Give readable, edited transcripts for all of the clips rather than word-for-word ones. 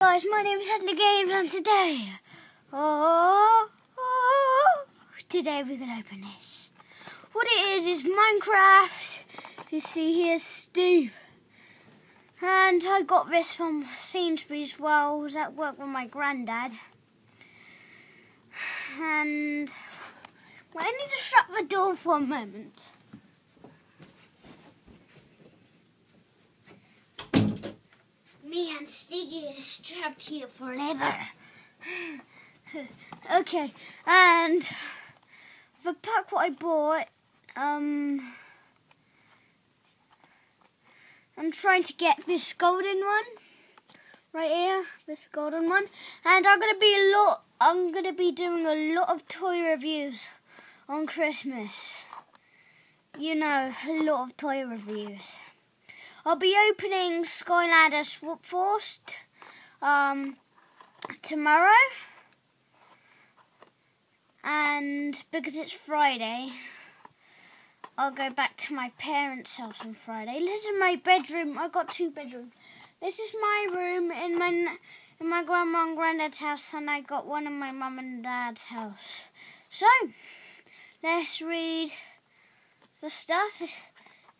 Guys, my name is Hadley Games and today we're going to open this. What it is Minecraft. You see here's Steve. And I got this from Sainsbury's while I was at work with my granddad. And well, I need to shut the door for a moment. Me and Stiggy is trapped here forever. Okay, and the pack what I bought, I'm trying to get this golden one right here, this golden one, and I'm gonna be doing a lot of toy reviews on Christmas. You know, a lot of toy reviews. I'll be opening Skylander Swap Force tomorrow, and because it's Friday, I'll go back to my parents' house on Friday. This is my bedroom. I got two bedrooms. This is my room in my grandma and granddad's house, and I got one in my mum and dad's house. So let's read the stuff.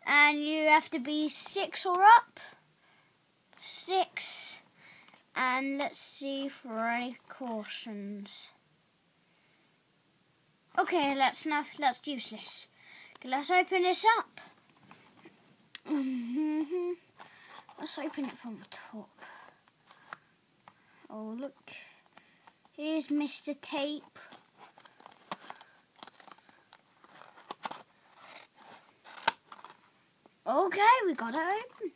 And you have to be 6 or up. 6. And let's see for any cautions. Okay, let's use this. Okay, let's open this up. Let's open it from the top. Oh, look. Here's Mr. Tape. Okay, we got it open.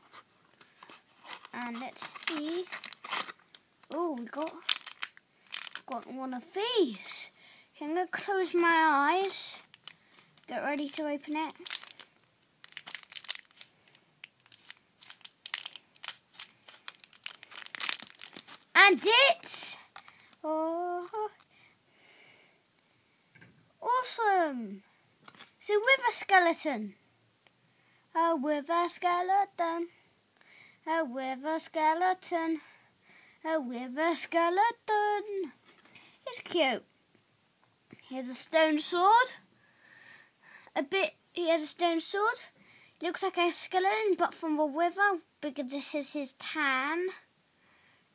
And let's see. Oh, we got one of these. Okay, I'm going to close my eyes. Get ready to open it. And it's awesome. It's a wither skeleton. A wither skeleton, a wither skeleton, a wither skeleton. It's cute. Here's a stone sword. He has a stone sword. Looks like a skeleton, but from the wither, because this is his tan.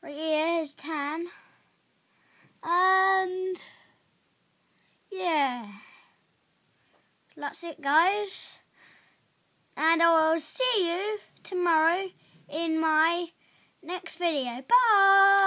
Right here, his tan. And yeah, that's it, guys. And I will see you tomorrow in my next video. Bye!